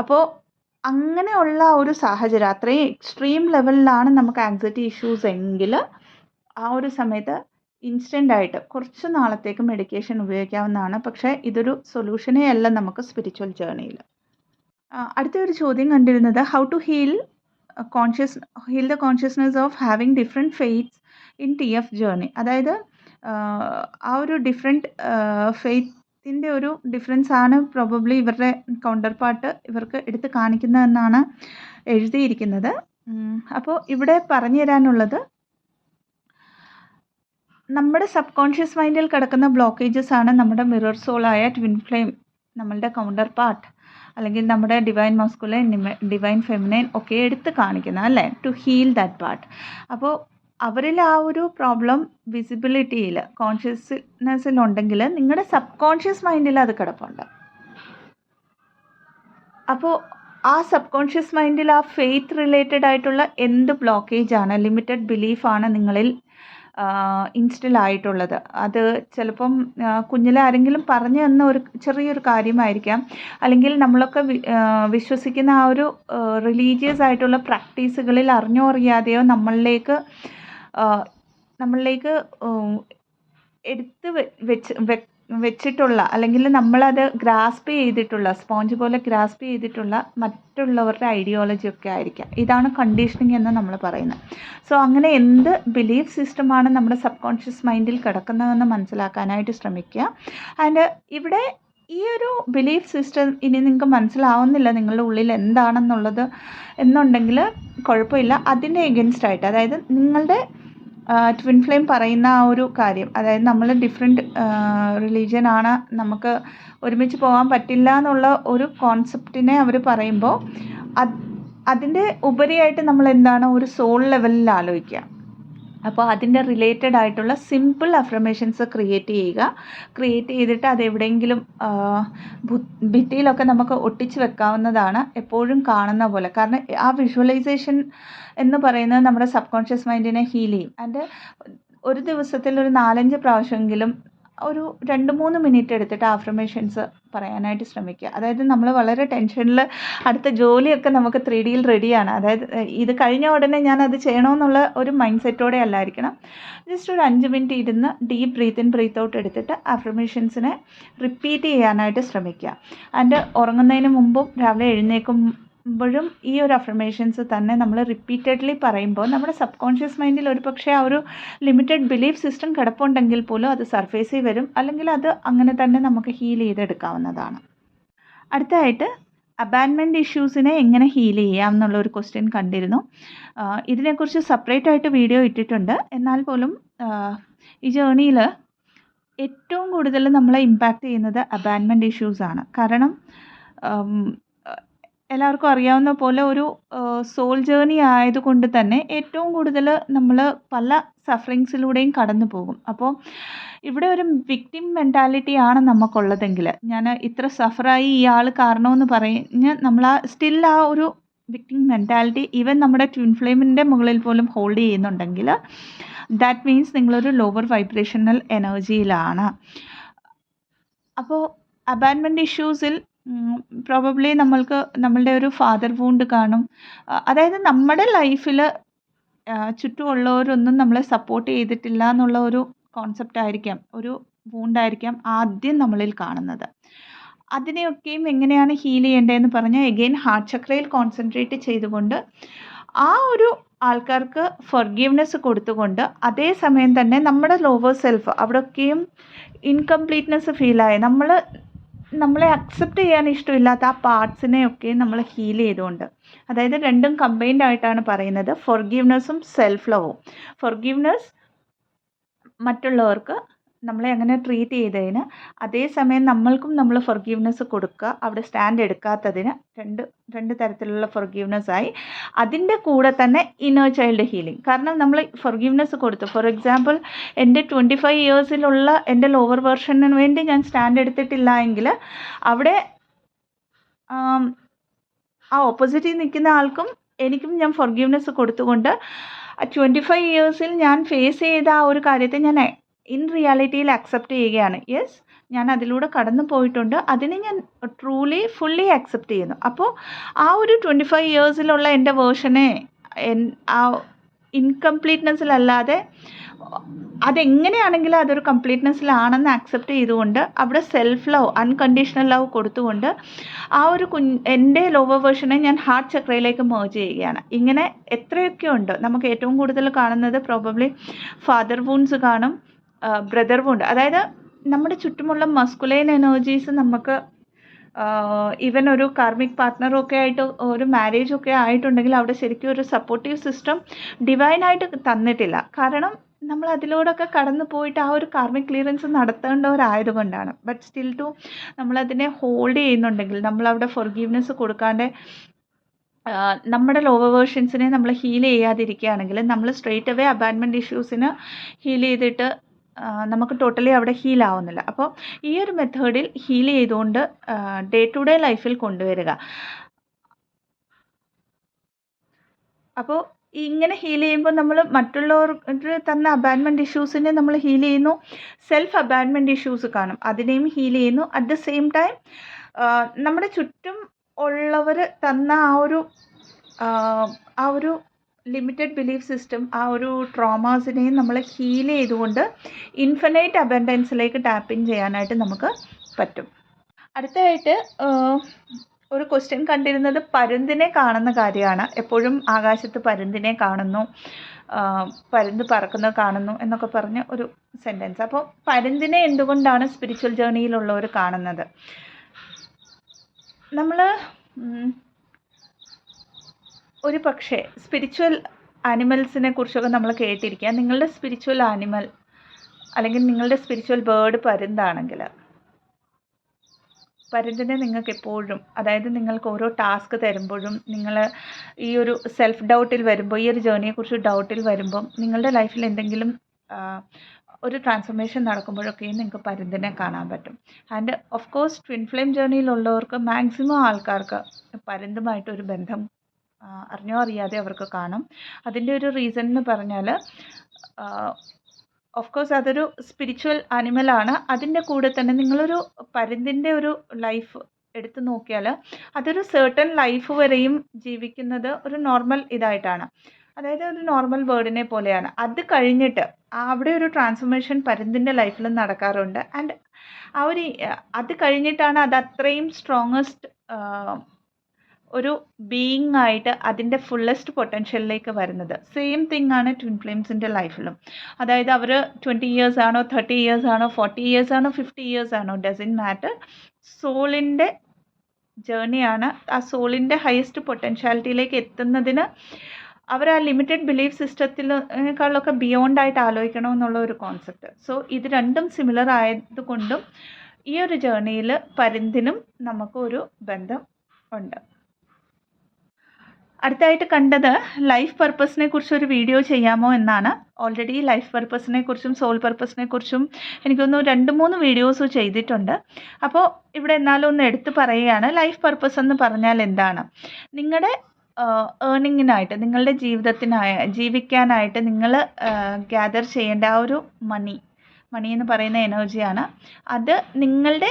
അപ്പോൾ അങ്ങനെയുള്ള ഒരു സാഹചര്യം, അത്രയും എക്സ്ട്രീം ലെവലിലാണ് നമുക്ക് ആങ്സൈറ്റി ഇഷ്യൂസ് എങ്കിൽ ആ ഒരു സമയത്ത് ഇൻസ്റ്റൻ്റായിട്ട് കുറച്ച് നാളത്തേക്ക് മെഡിക്കേഷൻ ഉപയോഗിക്കാവുന്നതാണ്. പക്ഷേ ഇതൊരു സൊല്യൂഷനേ അല്ല നമുക്ക് സ്പിരിച്വൽ ജേർണിയിൽ. അടുത്ത ഒരു ചോദ്യം കണ്ടിരുന്നത് how to heal the consciousness of having different faiths in TF journey. അതായത് ആ ഒരു ഡിഫറെൻറ്റ് ഫെയ്ത്തിൻ്റെ ഒരു ഡിഫറൻസ് ആണ് പ്രോബബ്ലി ഇവരുടെ കൗണ്ടർ പാർട്ട് ഇവർക്ക് എടുത്ത് കാണിക്കുന്നതെന്നാണ് എഴുതിയിരിക്കുന്നത്. അപ്പോൾ ഇവിടെ പറഞ്ഞു തരാനുള്ളത്, നമ്മുടെ സബ് കോൺഷ്യസ് മൈൻഡിൽ കിടക്കുന്ന ബ്ലോക്കേജസ് ആണ് നമ്മുടെ മിറർ സോളായ ട്വിൻ ഫ്ലെയിം, നമ്മളുടെ കൗണ്ടർ പാർട്ട് അല്ലെങ്കിൽ നമ്മുടെ ഡിവൈൻ മാസ്കുലൈൻ, ഡിവൈൻ ഫെമിനൈൻ ഒക്കെ എടുത്ത് കാണിക്കുന്നത് അല്ലേ, ടു ഹീൽ ദാറ്റ് പാർട്ട്. അപ്പോൾ അവരിൽ ആ ഒരു പ്രോബ്ലം വിസിബിലിറ്റിയിൽ കോൺഷ്യസ്നെസ്സിലുണ്ടെങ്കിൽ നിങ്ങളുടെ സബ് കോൺഷ്യസ് മൈൻഡിൽ അത് കിടപ്പുണ്ട്. അപ്പോൾ ആ സബ് കോൺഷ്യസ് മൈൻഡിൽ ആ ഫെയ്ത്ത് റിലേറ്റഡ് ആയിട്ടുള്ള എന്ത് ബ്ലോക്കേജാണ്, ലിമിറ്റഡ് ബിലീഫാണ് നിങ്ങളിൽ ഇൻസ്റ്റിൽ ആയിട്ടുള്ളത്. അത് ചിലപ്പം കുഞ്ഞിലെ ആരെങ്കിലും പറഞ്ഞു തന്ന ഒരു ചെറിയൊരു കാര്യമായിരിക്കാം, അല്ലെങ്കിൽ നമ്മളൊക്കെ വിശ്വസിക്കുന്ന ആ ഒരു റിലീജിയസ് ആയിട്ടുള്ള പ്രാക്ടീസുകളിൽ അറിഞ്ഞോ അറിയാതെയോ നമ്മളിലേക്ക് എടുത്ത് വെച്ചിട്ടുള്ള അല്ലെങ്കിൽ നമ്മളത് ഗ്രാസ്പ് ചെയ്തിട്ടുള്ള, സ്പോഞ്ച് പോലെ ഗ്രാസ്പ് ചെയ്തിട്ടുള്ള മറ്റുള്ളവരുടെ ഐഡിയോളജി ഒക്കെ ആയിരിക്കാം. ഇതാണ് കണ്ടീഷനിങ് എന്ന് നമ്മൾ പറയുന്നത്. സോ അങ്ങനെ എന്ത് ബിലീഫ് സിസ്റ്റമാണ് നമ്മുടെ സബ് കോൺഷ്യസ് മൈൻഡിൽ കിടക്കുന്നതെന്ന് മനസ്സിലാക്കാനായിട്ട് ശ്രമിക്കുക. ആൻഡ് ഇവിടെ ഈ ഒരു ബിലീഫ് സിസ്റ്റം ഇനി നിങ്ങൾക്ക് മനസ്സിലാവുന്നില്ല നിങ്ങളുടെ ഉള്ളിൽ എന്താണെന്നുള്ളത് എന്നുണ്ടെങ്കിൽ കുഴപ്പമില്ല. അതിൻ്റെ എഗൻസ്റ്റ് ആയിട്ട്, അതായത് നിങ്ങളുടെ ട്വിൻ ഫ്ലെയിം പറയുന്ന ആ ഒരു കാര്യം, അതായത് നമ്മൾ ഡിഫറെൻറ്റ് റിലീജിയനാണ്, നമുക്ക് ഒരുമിച്ച് പോകാൻ പറ്റില്ല എന്നുള്ള ഒരു കോൺസെപ്റ്റിനെ അവർ പറയുമ്പോൾ അതിൻ്റെ ഉപരിയായിട്ട് നമ്മൾ എന്താണ് ഒരു സോൾ ലെവലിൽ ആലോചിക്കുക. അപ്പോൾ അതിൻ്റെ റിലേറ്റഡ് ആയിട്ടുള്ള സിമ്പിൾ അഫർമേഷൻസ് ക്രിയേറ്റ് ചെയ്തിട്ട് അതെവിടെയെങ്കിലും ഭിത്തിയിലൊക്കെ നമുക്ക് ഒട്ടിച്ച് വെക്കാവുന്നതാണ്, എപ്പോഴും കാണുന്ന പോലെ. കാരണം ആ വിഷ്വലൈസേഷൻ എന്ന് പറയുന്നത് നമ്മുടെ സബ് കോൺഷ്യസ് മൈൻഡിനെ ഹീൽ ചെയ്യും. ആൻഡ് ഒരു ദിവസത്തിൽ ഒരു 4-5 പ്രാവശ്യമെങ്കിലും ഒരു 2-3 മിനിറ്റ് എടുത്തിട്ട് അഫർമേഷൻസ് പറയാനായിട്ട് ശ്രമിക്കുക. അതായത് നമ്മൾ വളരെ ടെൻഷനിൽ അടുത്ത ജോലിയൊക്കെ നമുക്ക് 3Dയിൽ റെഡിയാണ്, അതായത് ഇത് കഴിഞ്ഞ ഉടനെ ഞാൻ അത് ചെയ്യണമെന്നുള്ള ഒരു മൈൻഡ് സെറ്റോടെ അല്ലായിരിക്കണം. ജസ്റ്റ് ഒരു 5 മിനിറ്റ് ഇരുന്ന് deep breath in breath out എടുത്തിട്ട് അഫർമേഷൻസിനെ റിപ്പീറ്റ് ചെയ്യാനായിട്ട് ശ്രമിക്കുക. ആൻഡ് ഉറങ്ങുന്നതിന് മുമ്പും രാവിലെ എഴുന്നേൽക്കുമ്പോഴും ഈ ഒരു അഫർമേഷൻസ് തന്നെ നമ്മൾ റിപ്പീറ്റഡ്ലി പറയുമ്പോൾ നമ്മുടെ സബ് കോൺഷ്യസ് മൈൻഡിൽ ഒരു പക്ഷേ ആ ഒരു ലിമിറ്റഡ് ബിലീഫ് സിസ്റ്റം കിടപ്പുണ്ടെങ്കിൽ പോലും അത് സർഫേസിൽ വരും, അല്ലെങ്കിൽ അത് അങ്ങനെ തന്നെ നമുക്ക് ഹീൽ ചെയ്തെടുക്കാവുന്നതാണ്. അടുത്തതായിട്ട് അബാൻമെൻറ്റ് ഇഷ്യൂസിനെ എങ്ങനെ ഹീൽ ചെയ്യാം എന്നുള്ളൊരു ക്വസ്റ്റ്യൻ കണ്ടിരുന്നു. ഇതിനെക്കുറിച്ച് സെപ്പറേറ്റ് ആയിട്ട് വീഡിയോ ഇട്ടിട്ടുണ്ട്. എന്നാൽ പോലും ഈ ജേർണിയിൽ ഏറ്റവും കൂടുതൽ നമ്മളെ ഇമ്പാക്റ്റ് ചെയ്യുന്നത് അബാൻമെൻറ്റ് ഇഷ്യൂസാണ്. കാരണം എല്ലാവർക്കും അറിയാവുന്ന പോലെ ഒരു സോൾ ജേർണി ആയതുകൊണ്ട് തന്നെ ഏറ്റവും കൂടുതൽ നമ്മൾ പല സഫറിങ്സിലൂടെയും കടന്നു പോകും. അപ്പോൾ ഇവിടെ ഒരു വിക്ടിം മെൻറ്റാലിറ്റിയാണ് നമുക്കുള്ളതെങ്കിൽ, ഞാൻ ഇത്ര സഫറായി ഈ ആൾ കാരണമെന്ന് പറഞ്ഞ് നമ്മൾ സ്റ്റിൽ ആ ഒരു വിക്ടിം മെൻറ്റാലിറ്റി ഈവൻ നമ്മുടെ ട്വിൻ ഫ്ലെയിമിൻ്റെ മുകളിൽ പോലും ഹോൾഡ് ചെയ്യുന്നുണ്ടെങ്കിൽ ദാറ്റ് മീൻസ് നിങ്ങളൊരു ലോവർ വൈബ്രേഷണൽ എനർജിയിലാണ്. അപ്പോൾ അബാൻമെൻറ്റ് ഇഷ്യൂസിൽ പ്രോബബ്ലി നമ്മളുടെ ഒരു ഫാദർ വൂണ്ട് കാണും. അതായത് നമ്മുടെ ലൈഫിൽ ചുറ്റുമുള്ളവരൊന്നും നമ്മളെ സപ്പോർട്ട് ചെയ്തിട്ടില്ല എന്നുള്ള ഒരു കോൺസെപ്റ്റ് ആയിരിക്കാം, ഒരു വൂണ്ടായിരിക്കാം ആദ്യം നമ്മളിൽ കാണുന്നത്. അതിനെയൊക്കെയും എങ്ങനെയാണ് ഹീൽ ചെയ്യേണ്ടതെന്ന് പറഞ്ഞാൽ എഗെയിൻ ഹാർട്ട് ചക്രയിൽ കോൺസെൻട്രേറ്റ് ചെയ്തുകൊണ്ട് ആ ഒരു ആൾക്കാർക്ക് ഫൊർഗീവ്നെസ് കൊടുത്തുകൊണ്ട് അതേസമയം തന്നെ നമ്മുടെ ലോവർ സെൽഫ് അവിടെയൊക്കെയും ഇൻകംപ്ലീറ്റ്നെസ് ഫീലായി നമ്മളെ അക്സെപ്റ്റ് ചെയ്യാൻ ഇഷ്ടമില്ലാത്ത ആ പാർട്സിനെയൊക്കെ നമ്മൾ ഹീൽ ചെയ്തുകൊണ്ട്, അതായത് രണ്ടും കമ്പൈൻഡ് ആയിട്ടാണ് പറയുന്നത്, ഫൊർഗീവ്നെസ്സും സെൽഫ് ലവും. ഫൊർഗീവ്നെസ് മറ്റുള്ളവർക്ക്, നമ്മളെ അങ്ങനെ ട്രീറ്റ് ചെയ്തതിന് അതേസമയം നമ്മൾക്കും നമ്മൾ ഫൊർഗീവ്നെസ് കൊടുക്കുക, അവിടെ സ്റ്റാൻഡ് എടുക്കാത്തതിന് രണ്ട് തരത്തിലുള്ള ഫൊർഗീവ്നെസ്സായി. അതിൻ്റെ കൂടെ തന്നെ ഇന്നർ ചൈൽഡ് ഹീലിംഗ്. കാരണം നമ്മൾ ഫൊർഗീവ്നെസ് കൊടുത്തു. ഫോർ എക്സാമ്പിൾ, എൻ്റെ 25 ഇയേഴ്സിലുള്ള എൻ്റെ ലോവർ വേർഷന് വേണ്ടി ഞാൻ സ്റ്റാൻഡ് എടുത്തിട്ടില്ല എങ്കിൽ അവിടെ ആ ഓപ്പോസിറ്റിൽ നിൽക്കുന്ന ആൾക്കും എനിക്കും ഞാൻ ഫൊർഗീവ്നെസ് കൊടുത്തുകൊണ്ട് 25 ഇയേഴ്സിൽ ഞാൻ ഫേസ് ചെയ്ത ആ ഒരു കാര്യത്തെ ഞാൻ ഇൻ റിയാലിറ്റിയിൽ അക്സെപ്റ്റ് ചെയ്യുകയാണ്. യെസ്, ഞാൻ അതിലൂടെ കടന്നു പോയിട്ടുണ്ട്, അതിനെ ഞാൻ ഫുള്ളി അക്സെപ്റ്റ് ചെയ്യുന്നു. അപ്പോൾ ആ ഒരു 25 ഇയേഴ്സിലുള്ള എൻ്റെ വേർഷനെ ആ ഇൻകംപ്ലീറ്റ്നെസ്സിലല്ലാതെ അതെങ്ങനെയാണെങ്കിലും അതൊരു കംപ്ലീറ്റ്നെസ്സിലാണെന്ന് അക്സെപ്റ്റ് ചെയ്തുകൊണ്ട് അവിടെ സെൽഫ് ലവ്, അൺകണ്ടീഷണൽ ലവ് കൊടുത്തുകൊണ്ട് ആ ഒരു എൻ്റെ ലോവർ വേർഷനെ ഞാൻ ഹാർട്ട് ചക്രയിലേക്ക് മേർജ് ചെയ്യുകയാണ്. ഇങ്ങനെ എത്രയൊക്കെ ഉണ്ട്. നമുക്ക് ഏറ്റവും കൂടുതൽ കാണുന്നത് പ്രോബബ്ലി ഫാദർ വൂൺസ് കാണും, ബ്രദർ വൂണ്ട്. അതായത് നമ്മുടെ ചുറ്റുമുള്ള മസ്കുലൈൻ എനർജീസ് നമുക്ക് ഈവൻ ഒരു കാർമിക് പാർട്ട്ണറൊക്കെ ആയിട്ട് ഒരു മാരേജൊക്കെ ആയിട്ടുണ്ടെങ്കിൽ അവിടെ ശരിക്കും ഒരു സപ്പോർട്ടീവ് സിസ്റ്റം ഡിവൈനായിട്ട് തന്നിട്ടില്ല. കാരണം നമ്മൾ അതിലൂടെയൊക്കെ കടന്നു പോയിട്ട് ആ ഒരു കാർമിക് ക്ലിയറൻസ് നടത്തേണ്ടവരായതുകൊണ്ടാണ്. ബട്ട് സ്റ്റിൽ ടു നമ്മളതിനെ ഹോൾഡ് ചെയ്യുന്നുണ്ടെങ്കിൽ, നമ്മളവിടെ ഫൊർഗീവ്നെസ് കൊടുക്കാണ്ട് നമ്മുടെ ലോവർ വേർഷൻസിനെ നമ്മൾ ഹീൽ ചെയ്യാതിരിക്കുകയാണെങ്കിൽ നമ്മൾ സ്ട്രെയിറ്റ് അവേ അബാൻഡ്മെൻറ്റ് ഇഷ്യൂസിന് ഹീൽ ചെയ്തിട്ട് നമുക്ക് ടോട്ടലി അവിടെ ഹീൽ ആവുന്നില്ല. അപ്പോൾ ഈ ഒരു മെത്തേഡിൽ ഹീൽ ചെയ്തുകൊണ്ട് ഡേ ടു ഡേ ലൈഫിൽ കൊണ്ടുവരിക. അപ്പോൾ ഇങ്ങനെ ഹീൽ ചെയ്യുമ്പോൾ നമ്മൾ മറ്റുള്ളവർ തന്ന അബാൻഡ്മെൻറ്റ് ഇഷ്യൂസിനെ നമ്മൾ ഹീൽ ചെയ്യുന്നു, സെൽഫ് അബാൻഡ്മെൻറ്റ് ഇഷ്യൂസ് കാണും, അതിനെയും ഹീൽ ചെയ്യുന്നു. അറ്റ് ദ സെയിം ടൈം നമ്മുടെ ചുറ്റും ഉള്ളവർ തന്ന ആ ഒരു ലിമിറ്റഡ് ബിലീഫ് സിസ്റ്റം, ആ ഒരു ട്രോമാസിനെയും നമ്മൾ ഹീൽ ചെയ്തുകൊണ്ട് ഇൻഫിനൈറ്റ് അബൻഡൻസിലേക്ക് ടാപ്പ് ഇൻ ചെയ്യാനായിട്ട് നമുക്ക് പറ്റും. അടുത്തതായിട്ട് ഒരു ക്വസ്റ്റ്യൻ കണ്ടിരുന്നത് പരുന്തിനെ കാണുന്ന കാര്യമാണ്. എപ്പോഴും ആകാശത്ത് പരുന്തിനെ കാണുന്നു, പരുന്ത് പറക്കുന്നത് കാണുന്നു എന്നൊക്കെ പറഞ്ഞ ഒരു സെൻറ്റൻസ്. അപ്പോൾ പരുന്തിനെ എന്തുകൊണ്ടാണ് സ്പിരിച്വൽ ജേർണിയിലുള്ളവർ കാണുന്നത്? നമ്മൾ ഒരു പക്ഷേ സ്പിരിച്വൽ ആനിമൽസിനെ കുറിച്ചൊക്കെ നമ്മൾ കേട്ടിരിക്കുക. നിങ്ങളുടെ സ്പിരിച്വൽ ആനിമൽ അല്ലെങ്കിൽ നിങ്ങളുടെ സ്പിരിച്വൽ ബേർഡ് പരുന്താണെങ്കിൽ പരുന്തിനെ നിങ്ങൾക്ക് എപ്പോഴും, അതായത് നിങ്ങൾക്ക് ഓരോ ടാസ്ക് തരുമ്പോഴും, നിങ്ങൾ ഈ ഒരു സെൽഫ് ഡൗട്ടിൽ വരുമ്പോൾ, ഈ ഒരു ജേർണിയെക്കുറിച്ച് ഡൗട്ടിൽ വരുമ്പം, നിങ്ങളുടെ ലൈഫിൽ എന്തെങ്കിലും ഒരു ട്രാൻസ്ഫോർമേഷൻ നടക്കുമ്പോഴൊക്കെയും നിങ്ങൾക്ക് പരുന്തിനെ കാണാൻ പറ്റും. And of course twin flame ജേർണിയിലുള്ളവർക്ക് മാക്സിമം ആൾക്കാർക്ക് പരുന്തുമായിട്ടൊരു ബന്ധം അറിഞ്ഞോ അറിയാതെ അവർക്ക് കാണും. അതിൻ്റെ ഒരു റീസൺ എന്ന് പറഞ്ഞാൽ ഓഫ് കോഴ്സ് അതൊരു സ്പിരിച്വൽ ആനിമലാണ്. അതിൻ്റെ കൂടെ തന്നെ നിങ്ങളൊരു പരുന്തിൻ്റെ ഒരു ലൈഫ് എടുത്തു നോക്കിയാൽ അതൊരു സർട്ടൺ ലൈഫ് വരെയും ജീവിക്കുന്നത് ഒരു നോർമൽ ഇതായിട്ടാണ്. അതായത് ഒരു നോർമൽ ബേർഡിനെ പോലെയാണ്. അത് കഴിഞ്ഞിട്ട് അവിടെ ഒരു ട്രാൻസ്ഫോർമേഷൻ പരുന്തിൻ്റെ ലൈഫിൽ നടക്കാറുണ്ട്. ആൻഡ് അത് കഴിഞ്ഞിട്ടാണ് അത് അത്രയും സ്ട്രോങ്ങസ്റ്റ് ഒരു ബീയിങ് ആയിട്ട് അതിൻ്റെ ഫുള്ളസ്റ്റ് പൊട്ടൻഷ്യലിലേക്ക് വരുന്നത്. സെയിം തിങ് ആണ് ട്വിൻ ഫ്ലെയിംസിൻ്റെ ലൈഫിലും. അതായത് അവർ 20 ഇയേഴ്സ് ആണോ, 30 ഇയേഴ്സ് ആണോ, 40 ഇയേഴ്സ് ആണോ, 50 ഇയേഴ്സ് ആണോ, ഡസൻറ്റ് മാറ്റർ. സോളിൻ്റെ ജേർണിയാണ്. ആ സോളിൻ്റെ ഹയസ്റ്റ് പൊട്ടൻഷ്യാലിറ്റിയിലേക്ക് എത്തുന്നതിന് അവർ ആ ലിമിറ്റഡ് ബിലീഫ് സിസ്റ്റത്തിനേക്കാളൊക്കെ ബിയോണ്ടായിട്ട് ആലോചിക്കണമെന്നുള്ള ഒരു കോൺസെപ്റ്റ്. സോ ഇത് രണ്ടും സിമിലർ ആയതുകൊണ്ടും ഈ ഒരു ജേർണിയിൽ പരുന്തിനും നമുക്കൊരു ബന്ധം ഉണ്ട്. അടുത്തായിട്ട് കണ്ടത് ലൈഫ് പർപ്പസിനെ കുറിച്ചൊരു വീഡിയോ ചെയ്യാമോ എന്നാണ്. ഓൾറെഡി ലൈഫ് പർപ്പസിനെ കുറിച്ചും സോൾ പർപ്പസിനെ കുറിച്ചും എനിക്കൊന്ന് 2-3 വീഡിയോസ് ചെയ്തിട്ടുണ്ട്. അപ്പോൾ ഇവിടെ എന്നാലും ഒന്ന് എടുത്ത് പറയുകയാണ്. ലൈഫ് പർപ്പസ് എന്ന് പറഞ്ഞാൽ എന്താണ്? നിങ്ങളുടെ ഏർണിങ്ങിനായിട്ട്, നിങ്ങളുടെ ജീവിക്കാനായിട്ട് നിങ്ങൾ ഗ്യാദർ ചെയ്യേണ്ട ആ ഒരു മണി എന്ന് പറയുന്ന എനർജിയാണ്. അത് നിങ്ങളുടെ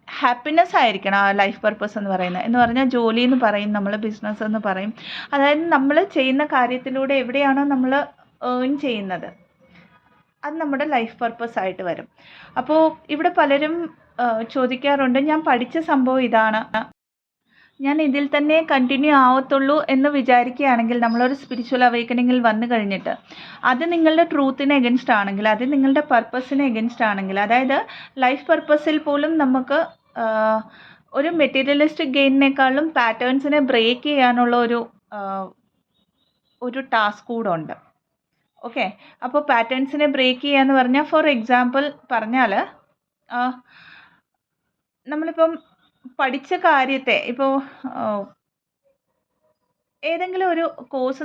ഹാപ്പിനെസ് ആയിരിക്കണം ആ ലൈഫ് പർപ്പസ് എന്ന് പറയുന്നത്. എന്ന് പറഞ്ഞാൽ ജോലി എന്ന് പറയും, നമ്മൾ ബിസിനസ് എന്ന് പറയും. അതായത് നമ്മൾ ചെയ്യുന്ന കാര്യത്തിലൂടെ എവിടെയാണോ നമ്മൾ ഏൺ ചെയ്യുന്നത് അത് നമ്മുടെ ലൈഫ് പർപ്പസ് ആയിട്ട് വരും. അപ്പോൾ ഇവിടെ പലരും ചോദിക്കാറുണ്ട്, ഞാൻ പഠിച്ച സംഭവം ഇതാണ്, ഞാൻ ഇതിൽ തന്നെ കണ്ടിന്യൂ ആവത്തുള്ളൂ എന്ന് വിചാരിക്കുകയാണെങ്കിൽ, നമ്മളൊരു സ്പിരിച്വൽ അവേക്കനിങ്ങിൽ വന്നു കഴിഞ്ഞിട്ട് അത് നിങ്ങളുടെ ട്രൂത്തിന് എഗൻസ്റ്റ് ആണെങ്കിൽ, അത് നിങ്ങളുടെ പർപ്പസിന് എഗൻസ്റ്റ് ആണെങ്കിൽ, അതായത് ലൈഫ് പർപ്പസിൽ പോലും നമുക്ക് ഒരു മെറ്റീരിയലിസ്റ്റിക് ഗെയിനിനേക്കാളും പാറ്റേൺസിനെ ബ്രേക്ക് ചെയ്യാനുള്ള ഒരു ടാസ്ക് കൂടെ ഉണ്ട്. ഓക്കെ. അപ്പോൾ പാറ്റേൺസിനെ ബ്രേക്ക് ചെയ്യുക എന്ന് പറഞ്ഞാൽ, ഫോർ എക്സാമ്പിൾ പറഞ്ഞാൽ, നമ്മളിപ്പം പഠിച്ച കാര്യത്തെ ഇപ്പോൾ ഏതെങ്കിലും ഒരു കോഴ്സ്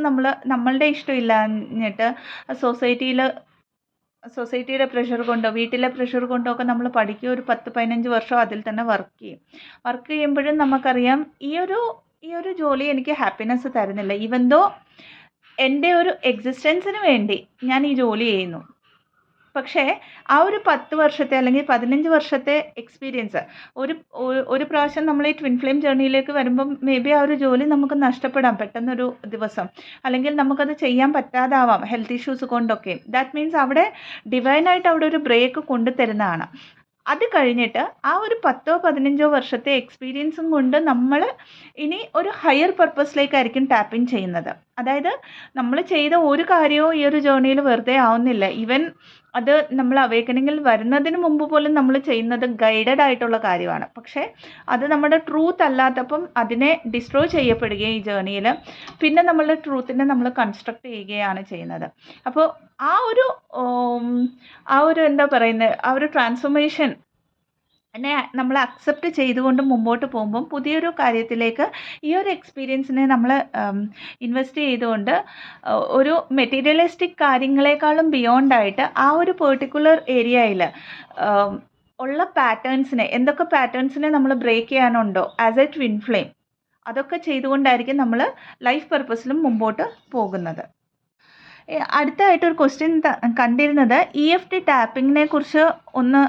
നമ്മളുടെ ഇഷ്ടമില്ലാഞ്ഞിട്ട് സൊസൈറ്റിയുടെ പ്രഷർ കൊണ്ടോ വീട്ടിലെ പ്രഷർ കൊണ്ടോ ഒക്കെ നമ്മൾ പഠിക്കുക, ഒരു 10-15 വർഷം അതിൽ തന്നെ വർക്ക് ചെയ്യും. വർക്ക് ചെയ്യുമ്പോഴും നമുക്കറിയാം ഈ ഒരു ജോലി എനിക്ക് ഹാപ്പിനെസ് തരുന്നില്ല. ഈവൻ ദോ എൻ്റെ ഒരു എക്സിസ്റ്റൻസിന് വേണ്ടി ഞാൻ ഈ ജോലി ചെയ്യുന്നു. പക്ഷേ ആ ഒരു 10 വർഷത്തെ അല്ലെങ്കിൽ 15 വർഷത്തെ എക്സ്പീരിയൻസ് ഒരു പ്രാവശ്യം നമ്മൾ ഈ ട്വിൻ ഫ്ലെയിം ജേർണിയിലേക്ക് വരുമ്പം മേ ബി ആ ഒരു ജോലി നമുക്ക് നഷ്ടപ്പെടാം പെട്ടെന്നൊരു ദിവസം, അല്ലെങ്കിൽ നമുക്കത് ചെയ്യാൻ പറ്റാതാവാം ഹെൽത്ത് ഇഷ്യൂസ് കൊണ്ടൊക്കെ. ദാറ്റ് മീൻസ് അവിടെ ഡിവൈനായിട്ട് അവിടെ ഒരു ബ്രേക്ക് കൊണ്ടുതരുന്നതാണ്. അത് കഴിഞ്ഞിട്ട് ആ ഒരു 10-15 വർഷത്തെ എക്സ്പീരിയൻസും കൊണ്ട് നമ്മൾ ഇനി ഒരു ഹയർ പർപ്പസിലേക്കായിരിക്കും ടാപ്പിൻ ചെയ്യുന്നത്. അതായത് നമ്മൾ ചെയ്ത ഒരു കാര്യവും ഈ ഒരു ജേർണിയിൽ വെറുതെ ആവുന്നില്ല. ഈവൻ അത് നമ്മൾ അവേക്കനിങ്ങിൽ വരുന്നതിന് മുമ്പ് പോലും നമ്മൾ ചെയ്യുന്നത് ഗൈഡഡ് ആയിട്ടുള്ള കാര്യമാണ്. പക്ഷേ അത് നമ്മുടെ ട്രൂത്ത് അല്ലാത്തപ്പം അതിനെ ഡിസ്ട്രോയ് ചെയ്യപ്പെടുകയും ഈ ജേർണിയിൽ പിന്നെ നമ്മളുടെ ട്രൂത്തിനെ നമ്മൾ കൺസ്ട്രക്ട് ചെയ്യുകയാണ് ചെയ്യുന്നത്. അപ്പോൾ ആ ഒരു എന്താ പറയുന്നത്, ആ ഒരു ട്രാൻസ്ഫോർമേഷൻ എന്നെ നമ്മൾ അക്സെപ്റ്റ് ചെയ്തുകൊണ്ട് മുമ്പോട്ട് പോകുമ്പം പുതിയൊരു കാര്യത്തിലേക്ക് ഈ ഒരു എക്സ്പീരിയൻസിനെ നമ്മൾ ഇൻവെസ്റ്റ് ചെയ്തുകൊണ്ട് ഒരു മെറ്റീരിയലിസ്റ്റിക് കാര്യങ്ങളെക്കാളും ബിയോണ്ടായിട്ട് ആ ഒരു പെർട്ടിക്കുലർ ഏരിയയിൽ ഉള്ള പാറ്റേൺസിനെ, എന്തൊക്കെ പാറ്റേൺസിനെ നമ്മൾ ബ്രേക്ക് ചെയ്യാനുണ്ടോ ആസ് എ ട്വിൻ ഫ്ലെയിം, അതൊക്കെ ചെയ്തുകൊണ്ടായിരിക്കും നമ്മൾ ലൈഫ് പർപ്പസിലും മുമ്പോട്ട് പോകുന്നത്. അടുത്തതായിട്ടൊരു ക്വസ്റ്റ്യൻ കണ്ടിരുന്നത് EFT ടാപ്പിങ്ങിനെ കുറിച്ച് ഒന്ന്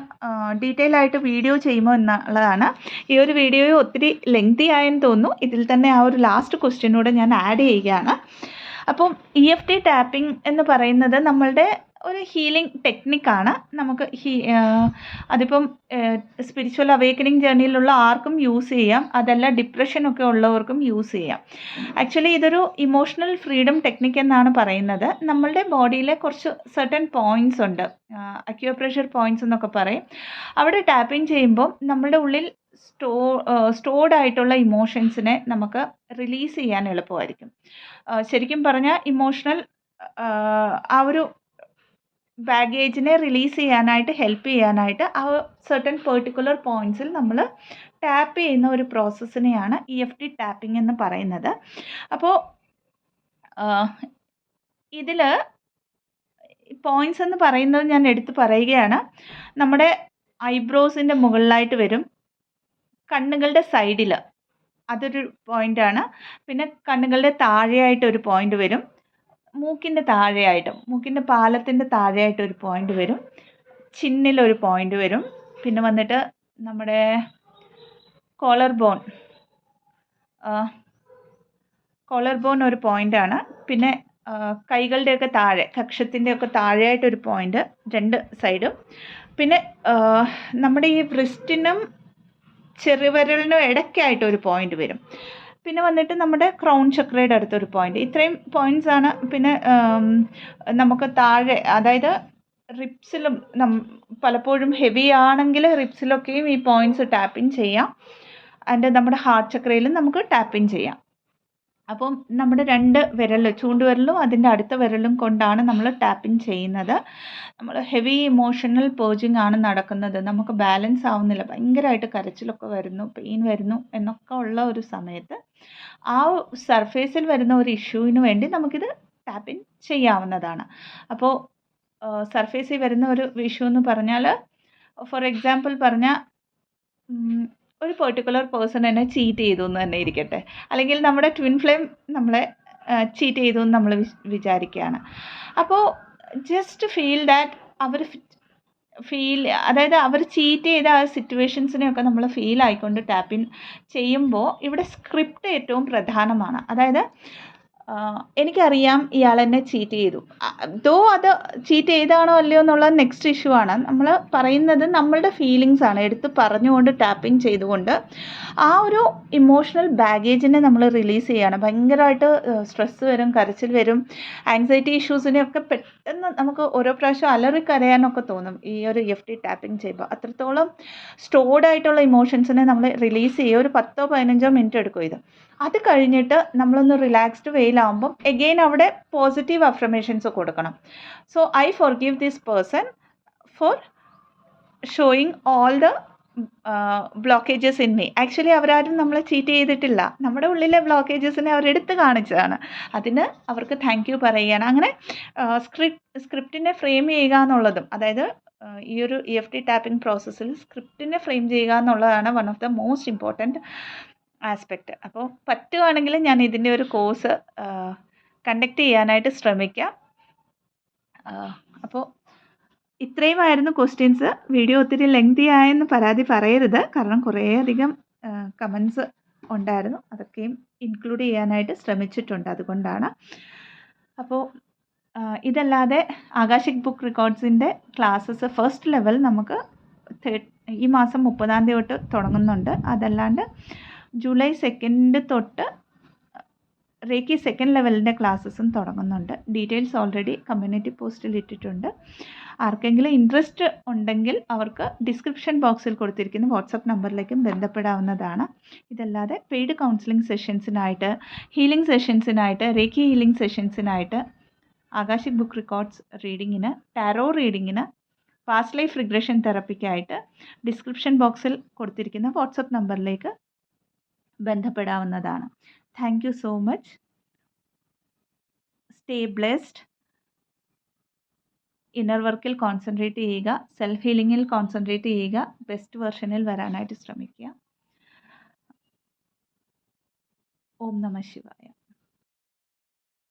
ഡീറ്റെയിൽ ആയിട്ട് വീഡിയോ ചെയ്യുമോ എന്നുള്ളതാണ്. ഈ ഒരു വീഡിയോ ഒത്തിരി ലെങ്തി ആയെന്ന് തോന്നുന്നു. ഇതിൽ തന്നെ ആ ഒരു ലാസ്റ്റ് ക്വസ്റ്റ്യനൂടെ ഞാൻ ആഡ് ചെയ്യുകയാണ്. അപ്പം EFT ടാപ്പിംഗ് എന്ന് പറയുന്നത് നമ്മളുടെ ഒരു ഹീലിംഗ് ടെക്നിക്കാണ്. നമുക്ക് അതിപ്പം സ്പിരിച്വൽ അവേക്കനിങ് ജേർണിയിലുള്ള ആർക്കും യൂസ് ചെയ്യാം, അതല്ല ഡിപ്രഷനൊക്കെ ഉള്ളവർക്കും യൂസ് ചെയ്യാം. ആക്ച്വലി ഇതൊരു ഇമോഷണൽ ഫ്രീഡം ടെക്നിക്ക് എന്നാണ് പറയുന്നത്. നമ്മളുടെ ബോഡിയിലെ കുറച്ച് സർട്ടൻ പോയിൻറ്റ്സ് ഉണ്ട്, അക്യൂപ്രഷർ പോയിൻറ്റ്സ് എന്നൊക്കെ പറയും. അവിടെ ടാപ്പിംഗ് ചെയ്യുമ്പോൾ നമ്മളുടെ ഉള്ളിൽ സ്റ്റോർഡ് ആയിട്ടുള്ള ഇമോഷൻസിനെ നമുക്ക് റിലീസ് ചെയ്യാൻ എളുപ്പമായിരിക്കും. ശരിക്കും പറഞ്ഞാൽ ഇമോഷണൽ ആ ഒരു ബാഗേജിനെ റിലീസ് ചെയ്യാനായിട്ട് ഹെൽപ്പ് ചെയ്യാനായിട്ട് ആ സർട്ടൻ പെർട്ടിക്കുലർ പോയിൻറ്റ്സിൽ നമ്മൾ ടാപ്പ് ചെയ്യുന്ന ഒരു പ്രോസസ്സിനെയാണ് EFT ടാപ്പിംഗ് എന്ന് പറയുന്നത്. അപ്പോൾ ഇതിൽ പോയിൻറ്റ്സ് എന്ന് പറയുന്നത് ഞാൻ എടുത്ത് പറയുകയാണ്. നമ്മുടെ ഐബ്രോസിൻ്റെ മുകളിലായിട്ട് വരും, കണ്ണുകളുടെ സൈഡിൽ അതൊരു പോയിൻ്റാണ്, പിന്നെ കണ്ണുകളുടെ താഴെയായിട്ടൊരു പോയിൻ്റ് വരും, മൂക്കിൻ്റെ താഴെയായിട്ടും മൂക്കിൻ്റെ പാലത്തിൻ്റെ താഴെയായിട്ട് ഒരു പോയിൻ്റ് വരും, ചിന്നിലൊരു പോയിൻ്റ് വരും, പിന്നെ വന്നിട്ട് നമ്മുടെ കോളർ ബോൺ ഒരു പോയിൻ്റാണ്, പിന്നെ കൈകളുടെയൊക്കെ താഴെ കക്ഷത്തിൻ്റെയൊക്കെ താഴെയായിട്ടൊരു പോയിൻ്റ് 2 സൈഡും, പിന്നെ നമ്മുടെ ഈ വ്രിസ്റ്റിനും ചെറുവിരലിനും ഇടയ്ക്കായിട്ടൊരു പോയിൻ്റ് വരും, പിന്നെ വന്നിട്ട് നമ്മുടെ ക്രൗൺ ചക്രയുടെ അടുത്തൊരു പോയിൻ്റ്. ഇത്രയും പോയിൻറ്റ്സ് ആണ്. പിന്നെ നമുക്ക് താഴെ, അതായത് റിപ്സിലും പലപ്പോഴും ഹെവി ആണെങ്കിൽ റിപ്സിലൊക്കെയും ഈ പോയിൻറ്റ്സ് ടാപ്പിംഗ് ചെയ്യാം. ആൻഡ് നമ്മുടെ ഹാർട്ട് ചക്രയിലും നമുക്ക് ടാപ്പിംഗ് ചെയ്യാം. അപ്പം നമ്മുടെ 2 വിരൽ, ചൂണ്ടുവിരലും അതിൻ്റെ അടുത്ത വിരലും കൊണ്ടാണ് നമ്മൾ ടാപ്പിംഗ് ചെയ്യുന്നത്. നമ്മൾ ഹെവി ഇമോഷണൽ പേർജിങ് ആണ് നടക്കുന്നത്, നമുക്ക് ബാലൻസ് ആവുന്നില്ല, ഭയങ്കരമായിട്ട് കരച്ചിലൊക്കെ വരുന്നു, പെയിൻ വരുന്നു എന്നൊക്കെ ഉള്ള ഒരു സമയത്ത് ആ സർഫേസിൽ വരുന്ന ഒരു ഇഷ്യൂവിന് വേണ്ടി നമുക്കിത് ടാപ്പിംഗ് ചെയ്യാവുന്നതാണ്. അപ്പോൾ സർഫേസിൽ വരുന്ന ഒരു ഇഷ്യൂ എന്ന് പറഞ്ഞാൽ, ഫോർ എക്സാമ്പിൾ പറഞ്ഞാൽ ഒരു പെർട്ടിക്കുലർ പേഴ്സൺ എന്നെ ചീറ്റ് ചെയ്തു എന്ന് തന്നെ ഇരിക്കട്ടെ, അല്ലെങ്കിൽ നമ്മുടെ ട്വിൻ ഫ്ലെയിം നമ്മളെ ചീറ്റ് ചെയ്തു എന്ന് നമ്മൾ വിചാരിക്കുകയാണ്. അപ്പോൾ ജസ്റ്റ് ഫീൽ ദാറ്റ് അതായത് അവർ ചീറ്റ് ചെയ്ത ആ സിറ്റുവേഷൻസിനെയൊക്കെ നമ്മൾ ഫീൽ ആയിക്കൊണ്ട് ടാപ്പിൻ ചെയ്യുമ്പോൾ ഇവിടെ സ്ക്രിപ്റ്റ് ഏറ്റവും പ്രധാനമാണ്. അതായത് എനിക്കറിയാം ഇയാൾ എന്നെ ചീറ്റ് ചെയ്തു, അത് ചീറ്റ് ചെയ്താണോ അല്ലയോ എന്നുള്ളത് നെക്സ്റ്റ് ഇഷ്യൂ ആണ്. നമ്മൾ പറയുന്നത് നമ്മളുടെ ഫീലിങ്സ് ആണ്, എടുത്ത് പറഞ്ഞുകൊണ്ട് ടാപ്പിംഗ് ചെയ്തുകൊണ്ട് ആ ഒരു ഇമോഷണൽ ബാഗേജിനെ നമ്മൾ റിലീസ് ചെയ്യുകയാണ്. ഭയങ്കരമായിട്ട് സ്ട്രെസ്സ് വരും, കരച്ചിൽ വരും, ആങ്സൈറ്റി ഇഷ്യൂസിനെയൊക്കെ പെട്ടെന്ന് നമുക്ക് ഓരോ പ്രാവശ്യം അലറിക്കരയാനൊക്കെ തോന്നും ഈ ഒരു EFT ടാപ്പിംഗ് ചെയ്യുമ്പോൾ. അത്രത്തോളം സ്റ്റോർഡ് ആയിട്ടുള്ള ഇമോഷൻസിനെ നമ്മൾ റിലീസ് ചെയ്യുക. ഒരു 10-15 മിനിറ്റ് എടുക്കും ഇത്. അത് കഴിഞ്ഞിട്ട് നമ്മളൊന്ന് റിലാക്സ്ഡ് വേയിൽ ലെവലിലാവുമ്പം എഗെയിൻ അവിടെ പോസിറ്റീവ് അഫർമേഷൻസ് കൊടുക്കണം. So I forgive this person for showing all the blockages in me. Actually അവരാരും നമ്മളെ ചീറ്റ് ചെയ്തിട്ടില്ല. നമ്മുടെ ഉള്ളിലെ ബ്ലോക്കേജസിനെ അവരെടുത്ത് കാണിച്ചതാണ്. അതിന് അവർക്ക് താങ്ക് യു പറയുകയാണ്. അങ്ങനെ സ്ക്രിപ്റ്റിനെ ഫ്രെയിം ചെയ്യുക എന്നുള്ളതും, അതായത് ഈ ഒരു EFT ടാപ്പിംഗ് പ്രോസസ്സിൽ സ്ക്രിപ്റ്റിനെ ഫ്രെയിം ചെയ്യുക എന്നുള്ളതാണ് one of the most important aspect. അപ്പോൾ പറ്റുകയാണെങ്കിൽ ഞാൻ ഇതിൻ്റെ ഒരു കോഴ്സ് കണ്ടക്ട് ചെയ്യാനായിട്ട് ശ്രമിക്കാം. അപ്പോൾ ഇത്രയുമായിരുന്നു ക്വസ്റ്റ്യൻസ്. വീഡിയോ ഒത്തിരി ലെങ്തി ആയെന്ന് പരാതി പറയരുത്, കാരണം കുറേയധികം കമൻസ് ഉണ്ടായിരുന്നു. അതൊക്കെയും ഇൻക്ലൂഡ് ചെയ്യാനായിട്ട് ശ്രമിച്ചിട്ടുണ്ട്, അതുകൊണ്ടാണ്. അപ്പോൾ ഇതല്ലാതെ ആകാശിക് ബുക്ക് റെക്കോർഡ്സിൻ്റെ ക്ലാസ്സസ് ഫസ്റ്റ് ലെവൽ നമുക്ക് ഈ മാസം 30-ാം തീയതി തൊട്ട് തുടങ്ങുന്നുണ്ട്. അതല്ലാണ്ട് ജൂലൈ 2 തൊട്ട് റേക്കി സെക്കൻഡ് ലെവലിൻ്റെ ക്ലാസ്സസും തുടങ്ങുന്നുണ്ട്. ഡീറ്റെയിൽസ് ഓൾറെഡി കമ്മ്യൂണിറ്റി പോസ്റ്റിൽ ഇട്ടിട്ടുണ്ട്. ആർക്കെങ്കിലും ഇൻട്രസ്റ്റ് ഉണ്ടെങ്കിൽ അവർക്ക് ഡിസ്ക്രിപ്ഷൻ ബോക്സിൽ കൊടുത്തിരിക്കുന്ന വാട്സപ്പ് നമ്പറിലേക്കും ബന്ധപ്പെടാവുന്നതാണ്. ഇതല്ലാതെ പെയ്ഡ് കൗൺസിലിംഗ് സെഷൻസിനായിട്ട്, ഹീലിംഗ് സെഷൻസിനായിട്ട്, റേക്കി ഹീലിംഗ് സെഷൻസിനായിട്ട്, ആകാശിക് ബുക്ക് റെക്കോർഡ്സ് റീഡിങ്ങിന്, ടാരോ റീഡിങ്ങിന്, പാസ്റ്റ് ലൈഫ് റിഗ്രഷൻ തെറപ്പിക്കായിട്ട് ഡിസ്ക്രിപ്ഷൻ ബോക്സിൽ കൊടുത്തിരിക്കുന്ന വാട്സപ്പ് നമ്പറിലേക്ക് ബന്ധപ്പെടാവുന്നതാണ്. Thank you so much. Stay blessed. Inner വർക്കിൽ കോൺസെൻട്രേറ്റ് ചെയ്യുക, സെൽഫ് ഹീലിങ്ങിൽ കോൺസെൻട്രേറ്റ് ചെയ്യുക, ബെസ്റ്റ് വെർഷനിൽ വരാനായിട്ട് ശ്രമിക്കുക. ഓം നമഃ ശിവായ.